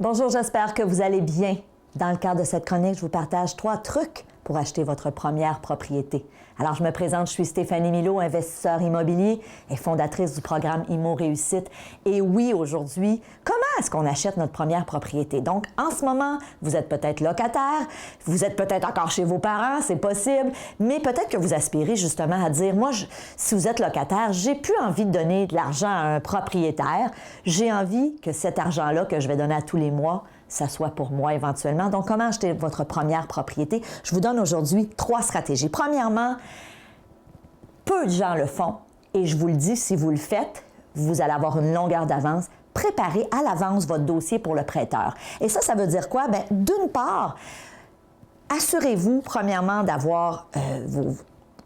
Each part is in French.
Bonjour, j'espère que vous allez bien. Dans le cadre de cette chronique, je vous partage 3 trucs pour acheter votre première propriété. Alors, je me présente, je suis Stéphanie Milot, investisseur immobilier et fondatrice du programme Immo Réussite. Et oui, aujourd'hui, comment est-ce qu'on achète notre première propriété? Donc, en ce moment, vous êtes peut-être locataire, vous êtes peut-être encore chez vos parents, c'est possible, mais peut-être que vous aspirez justement à dire, moi, si vous êtes locataire, j'ai plus envie de donner de l'argent à un propriétaire, j'ai envie que cet argent-là que je vais donner à tous les mois, ça soit pour moi éventuellement. Donc, comment acheter votre première propriété? Je vous donne aujourd'hui 3 stratégies. Premièrement, peu de gens le font et je vous le dis, si vous le faites, vous allez avoir une longueur d'avance. Préparez à l'avance votre dossier pour le prêteur. Et ça veut dire quoi? Bien, d'une part, assurez-vous premièrement d'avoir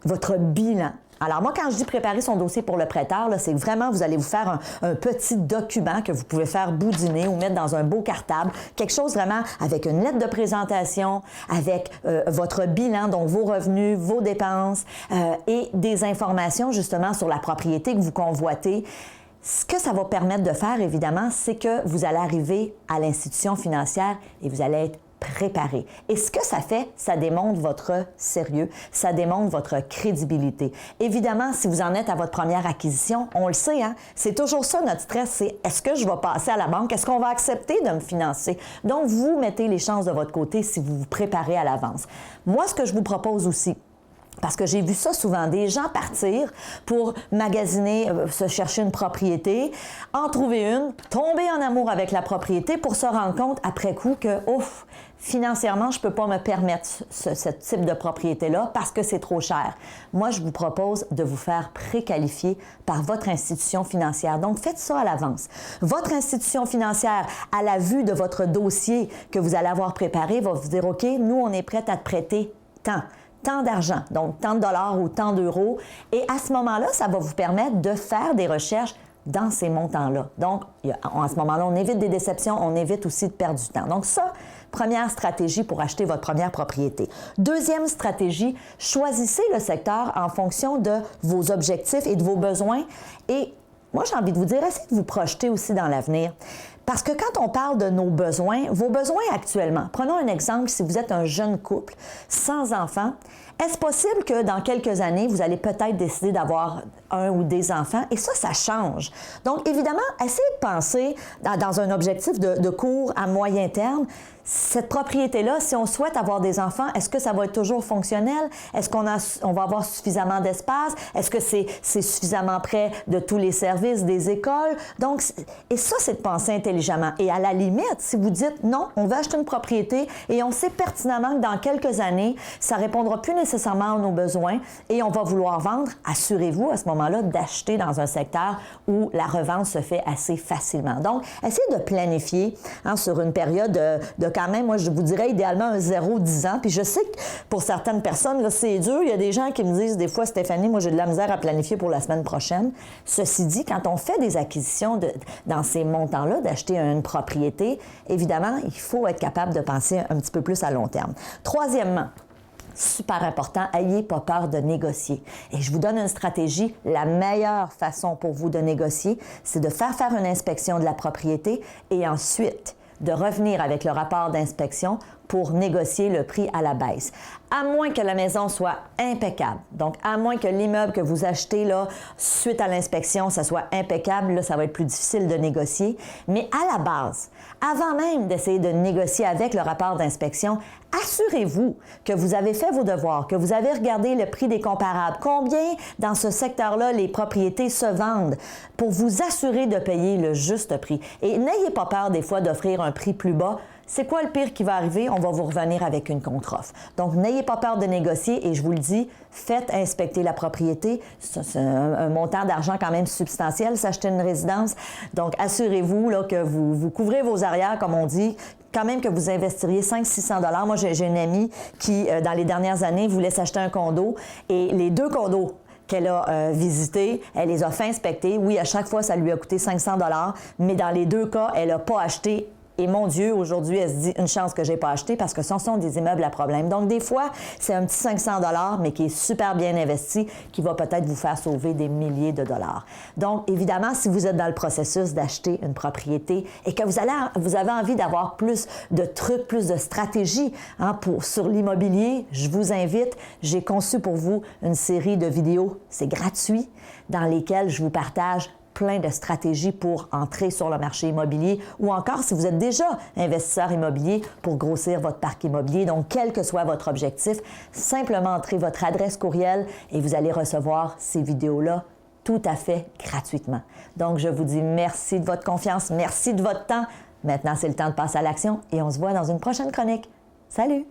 votre bilan. Alors moi, quand je dis préparer son dossier pour le prêteur, c'est que vraiment, vous allez vous faire un petit document que vous pouvez faire boudiner ou mettre dans un beau cartable, quelque chose vraiment avec une lettre de présentation, avec votre bilan, donc vos revenus, vos dépenses et des informations justement sur la propriété que vous convoitez. Ce que ça va permettre de faire, évidemment, c'est que vous allez arriver à l'institution financière et vous allez être préparé. Et ce que ça fait, ça démontre votre sérieux, ça démontre votre crédibilité. Évidemment, si vous en êtes à votre première acquisition, on le sait, hein, c'est toujours ça notre stress, c'est est-ce que je vais passer à la banque, est-ce qu'on va accepter de me financer? Donc, vous mettez les chances de votre côté si vous vous préparez à l'avance. Moi, ce que je vous propose aussi, parce que j'ai vu ça souvent, des gens partir pour magasiner, se chercher une propriété, en trouver une, tomber en amour avec la propriété pour se rendre compte après coup que, ouf, financièrement, je ne peux pas me permettre ce type de propriété-là parce que c'est trop cher. Moi, je vous propose de vous faire préqualifier par votre institution financière. Donc, faites ça à l'avance. Votre institution financière, à la vue de votre dossier que vous allez avoir préparé, va vous dire, OK, nous, on est prêt à te prêter tant d'argent, donc tant de dollars ou tant d'euros. Et à ce moment-là, ça va vous permettre de faire des recherches dans ces montants-là. Donc, à ce moment-là, on évite des déceptions, on évite aussi de perdre du temps. Donc ça, première stratégie pour acheter votre première propriété. Deuxième stratégie, choisissez le secteur en fonction de vos objectifs et de vos besoins. Et moi, j'ai envie de vous dire, essayez de vous projeter aussi dans l'avenir. Parce que quand on parle de nos besoins, vos besoins actuellement, prenons un exemple, si vous êtes un jeune couple sans enfants, est-ce possible que dans quelques années, vous allez peut-être décider d'avoir un ou des enfants? Et ça change. Donc, évidemment, essayez de penser dans un objectif de court à moyen terme. Cette propriété-là, si on souhaite avoir des enfants, est-ce que ça va être toujours fonctionnel? Est-ce qu'on va avoir suffisamment d'espace? Est-ce que c'est suffisamment près de tous les services des écoles? Donc, et ça, c'est de penser intelligemment. Et à la limite, si vous dites non, on veut acheter une propriété et on sait pertinemment que dans quelques années, ça répondra plus nécessairement à nos besoins et on va vouloir vendre, assurez-vous à ce moment-là d'acheter dans un secteur où la revente se fait assez facilement. Donc, essayez de planifier sur une période de quand même, moi, je vous dirais idéalement un 0-10 ans. Puis je sais que pour certaines personnes, là, c'est dur. Il y a des gens qui me disent des fois, Stéphanie, moi, j'ai de la misère à planifier pour la semaine prochaine. Ceci dit, quand on fait des acquisitions dans ces montants-là, d'acheter une propriété, évidemment, il faut être capable de penser un petit peu plus à long terme. Troisièmement, super important, ayez pas peur de négocier. Et je vous donne une stratégie. La meilleure façon pour vous de négocier, c'est de faire une inspection de la propriété et ensuite de revenir avec le rapport d'inspection pour négocier le prix à la baisse. À moins que la maison soit impeccable. Donc, à moins que l'immeuble que vous achetez là, suite à l'inspection, ça soit impeccable, là, ça va être plus difficile de négocier. Mais à la base, avant même d'essayer de négocier avec le rapport d'inspection, assurez-vous que vous avez fait vos devoirs, que vous avez regardé le prix des comparables. Combien dans ce secteur-là les propriétés se vendent pour vous assurer de payer le juste prix. Et n'ayez pas peur des fois d'offrir un prix plus bas. C'est quoi le pire qui va arriver? On va vous revenir avec une contre-offre. Donc, n'ayez pas peur de négocier et je vous le dis, faites inspecter la propriété. C'est un montant d'argent quand même substantiel, s'acheter une résidence. Donc, assurez-vous là, que vous couvrez vos arrières, comme on dit, quand même que vous investiriez 500-600 $. Moi, j'ai une amie qui, dans les dernières années, voulait s'acheter un condo et les 2 condos qu'elle a visités, elle les a fait inspecter. Oui, à chaque fois, ça lui a coûté 500 $, mais dans les 2 cas, elle n'a pas acheté Et mon Dieu, aujourd'hui, elle se dit une chance que j'ai pas acheté parce que ce sont des immeubles à problème. Donc, des fois, c'est un petit 500 $, mais qui est super bien investi, qui va peut-être vous faire sauver des milliers de dollars. Donc, évidemment, si vous êtes dans le processus d'acheter une propriété et que vous avez envie d'avoir plus de trucs, plus de stratégies sur l'immobilier, je vous invite, j'ai conçu pour vous une série de vidéos, c'est gratuit, dans lesquelles je vous partage plein de stratégies pour entrer sur le marché immobilier ou encore si vous êtes déjà investisseur immobilier pour grossir votre parc immobilier. Donc, quel que soit votre objectif, simplement entrez votre adresse courriel et vous allez recevoir ces vidéos-là tout à fait gratuitement. Donc, je vous dis merci de votre confiance, merci de votre temps. Maintenant, c'est le temps de passer à l'action et on se voit dans une prochaine chronique. Salut!